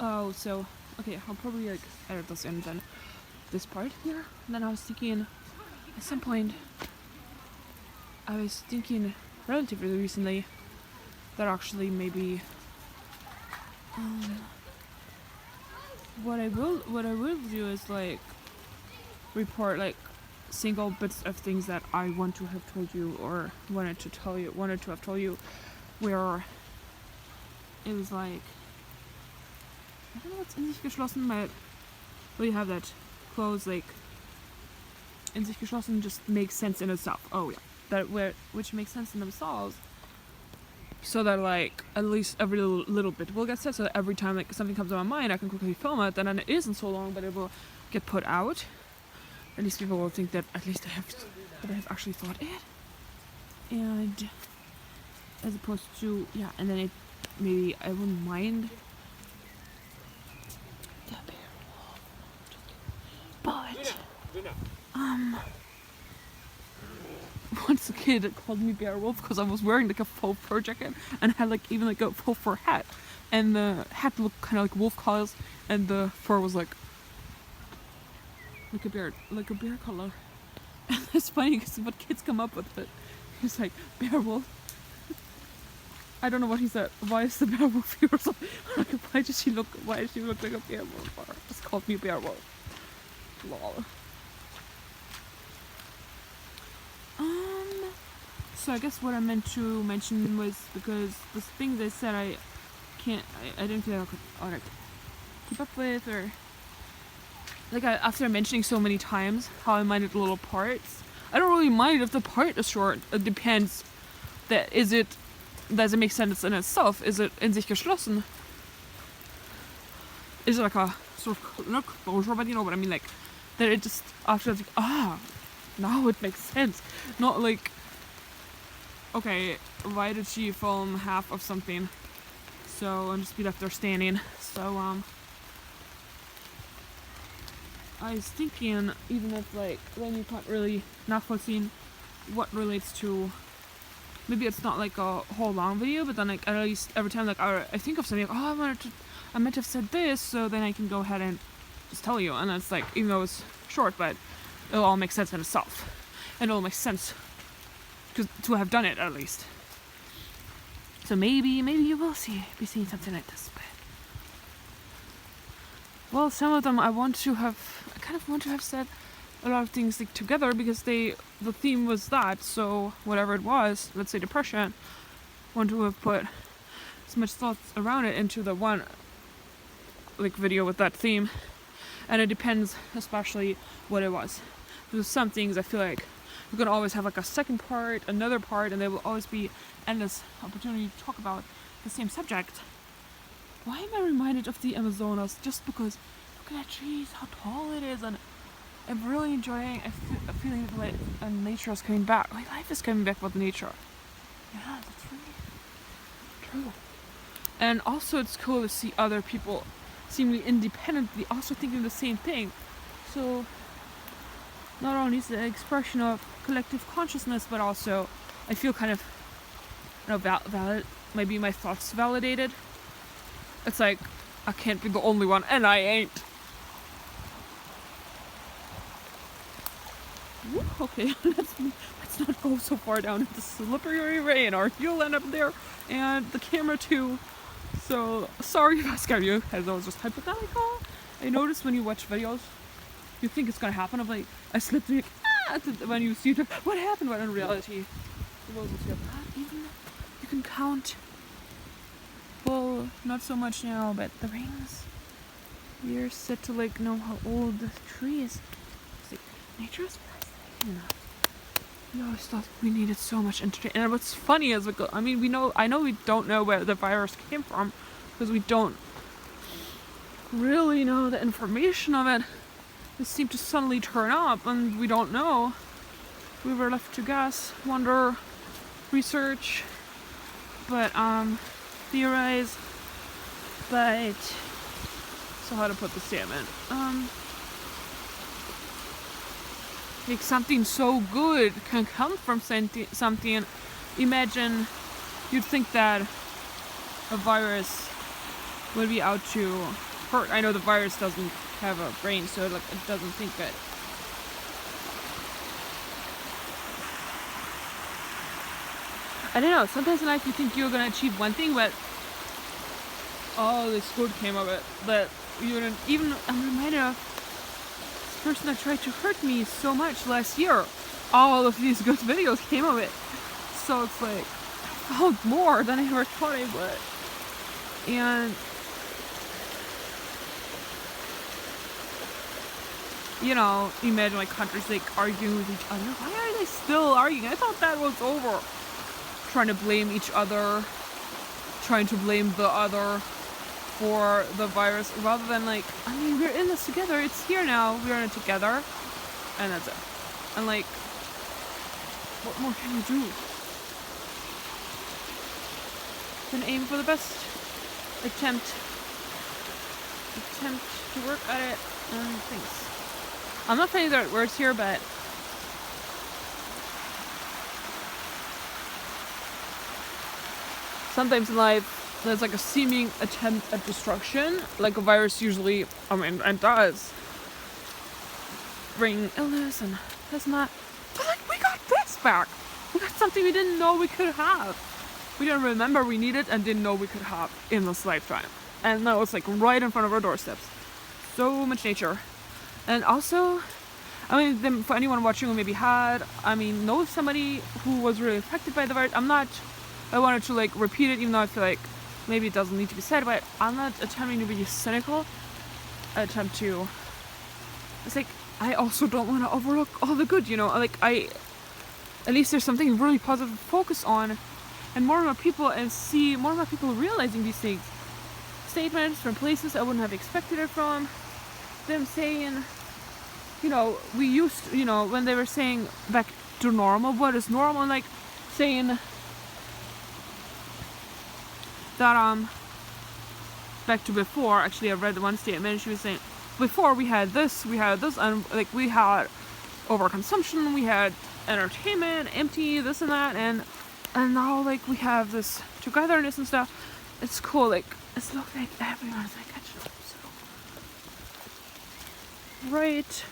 Oh, so okay, I'll probably like edit this in then this part here. And then I was thinking at some point relatively recently that actually maybe what I will do is like report like single bits of things that I want to have told you or wanted to have told you, where it was like, I don't know what's in sich geschlossen, but well, you have that close, like in sich geschlossen just makes sense in itself. Oh yeah, which makes sense in themselves. So that like at least every little bit will get said. So that every time like something comes to my mind, I can quickly film it. And then it isn't so long, but it will get put out. At least people will think that at least I have actually thought it. And as opposed to and then maybe I wouldn't mind. But once a kid called me Beowulf because I was wearing like a faux fur jacket and had like even like a faux fur hat, and the hat looked kind of like wolf colors, and the fur was like a bear color. And it's funny because what kids come up with it. He's like Beowulf. I don't know what he said. Why is the Beowulf here? Like, why does she look like a Beowulf? Or just called me Beowulf. Lol. So I guess what I meant to mention was because the things I said I didn't feel like I could keep up with, or like after mentioning so many times how I minded little parts, I don't really mind if the part is short. It depends. Does it make sense in itself? Is it in sich geschlossen? Is it like a sort of not closure, but you know what I mean, like that it just after it's like now it makes sense. Not like, okay, why did she film half of something? So and just be left there standing. So I was thinking, even if like then you can't really nachvollziehen what relates to, maybe it's not like a whole long video, but then like at least every time like I think of something, like, I meant to have said this, so then I can go ahead and just tell you. And it's like, even though it's short, but it'll all make sense in itself, and it'll make sense to have done it at least. So maybe you will be seeing something like this. But well, some of them I kind of want to have said a lot of things like together, because the theme was that. So whatever it was, let's say depression, want to have put as much thoughts around it into the one like video with that theme. And it depends especially what it was. There's some things I feel like you can always have like a second part, another part, and there will always be endless opportunity to talk about the same subject. Why am I reminded of the Amazonas? Just because look at that trees, how tall it is, and I'm really enjoying a feeling like nature is coming back. Like life is coming back with nature. Yeah, that's really true. And also it's cool to see other people seemingly independently also thinking the same thing. So not only is it an expression of collective consciousness, but also I feel kind of, valid. Maybe my thoughts validated. It's like I can't be the only one, and I ain't. Okay, let's not go so far down into slippery rain, or you'll end up there, and the camera too. So sorry if I scared you, as I was just hypothetical. I noticed when you watch videos, you think it's gonna happen. Of like I slipped, like, when you see it, what happened? But in reality, even you can count. Well, not so much now, but the rings. You're set to like know how old the tree is. Like, nature is fascinating. We always thought we needed so much entertainment. And what's funny is, I know we don't know where the virus came from, because we don't really know the information of it. It seemed to suddenly turn up, and we don't know. We were left to guess, wonder, research, but theorize. But so how to put the statement? Like something so good can come from something. Imagine you'd think that a virus would be out to hurt. I know the virus doesn't have a brain, so like it doesn't think it. I don't know, sometimes in life you think you're gonna achieve one thing, but all this good came of it. But you didn't even. I'm reminded of this person that tried to hurt me so much last year. All of these good videos came of it. So it's like, I found more than I ever thought I would. And you know, imagine like countries like arguing with each other. Why are they still arguing? I thought that was over. Trying to blame each other, trying to blame the other for the virus, rather than like, I mean, we're in this together, it's here now, we're in it together, and that's it. And like, what more can you do than aim for the best attempt to work at it and things. I'm not finding the right words here, but sometimes in life, there's like a seeming attempt at destruction, like a virus usually, I mean, and does bring illness and this and that. But like, we got this back. We got something we didn't know we could have. We didn't remember we needed and didn't know we could have in this lifetime. And now it's like right in front of our doorsteps. So much nature. And also, I mean, for anyone watching who maybe knows somebody who was really affected by the virus, I wanted to like repeat it, even though I feel like maybe it doesn't need to be said, but I'm not attempting to be cynical. It's like, I also don't want to overlook all the good, you know, like at least there's something really positive to focus on, and more and more people realizing these things. Statements from places I wouldn't have expected it from, them saying, you know, we used to, you know, when they were saying back to normal, what is normal, like saying that back to before. Actually, I read one statement, she was saying before we had this, and like we had overconsumption, we had entertainment, empty, this and that, and now like we have this togetherness and stuff. It's cool, like it's look like everyone's like catching up, so right,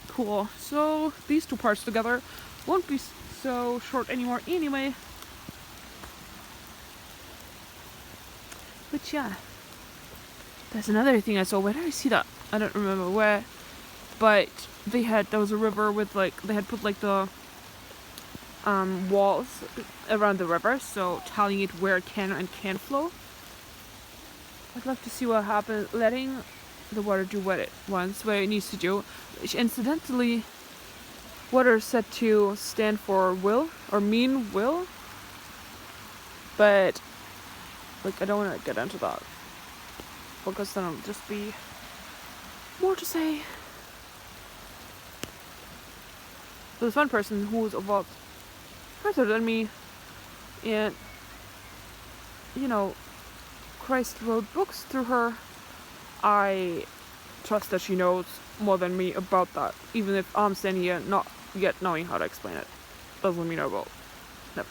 cool. So these two parts together won't be so short anymore anyway. But yeah, there's another thing I saw. Where did I see that? I don't remember where. But there was a river with like, they had put like the walls around the river, so telling it where it can and can't flow. I'd love to see what happens, letting the water do what it wants, what it needs to do. Which incidentally, water is said to stand for will, or mean will. But like, I don't want to get into that, because then it'll just be more to say. There's one person who's evolved further than me, and you know, Christ wrote books through her. I trust that she knows more than me about that, even if I'm standing here not yet knowing how to explain it. Doesn't mean I will. Never.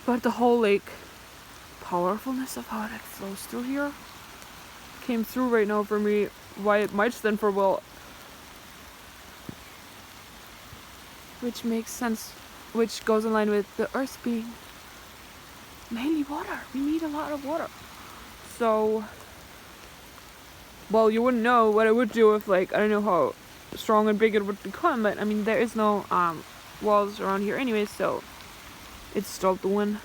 But the whole like powerfulness of how that flows through here came through right now for me. Why it might stand for will, which makes sense, which goes in line with the earth being mainly water. We need a lot of water. So, well, you wouldn't know what it would do if, like, I don't know how strong and big it would become, but I mean, there is no walls around here anyway, so it's still doing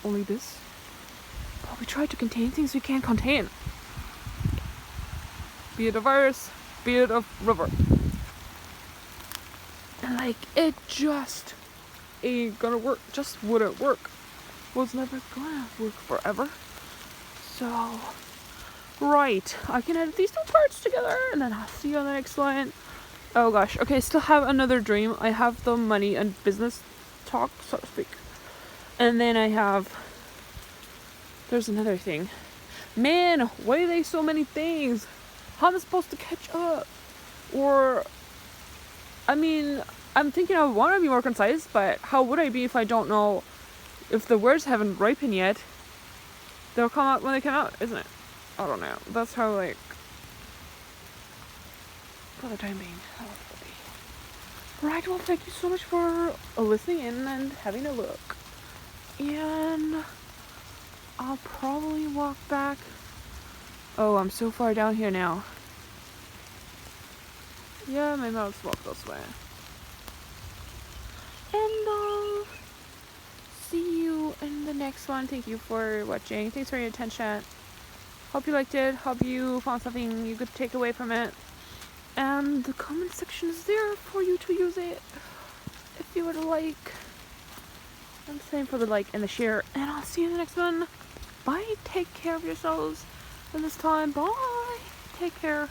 only this. But we try to contain things we can't contain. Be it a virus, be it a river. And like, it just ain't gonna work. Just wouldn't work. Was never gonna work forever. So, right. I can edit these two parts together and then I'll see you on the next one. Oh gosh. Okay, still have another dream. I have the money and business talk, so to speak. And then there's another thing. Man, why are they so many things? How am I supposed to catch up? Or, I mean, I'm thinking I want to be more concise, but how would I be if I don't know, if the words haven't ripened yet? they'll come out when they come out, isn't it? I don't know. That's how, like, for the time being, how it will be. Right, well, thank you so much for listening in and having a look. And I'll probably walk back. Oh, I'm so far down here now. Yeah, maybe I'll just walk this way. And I'll see you in the next one. Thank you for watching. Thanks for your attention. Hope you liked it. Hope you found something you could take away from it. And the comment section is there for you to use it if you would like. And same for the like and the share. And I'll see you in the next one. Bye. Take care of yourselves. And this time, bye. Take care.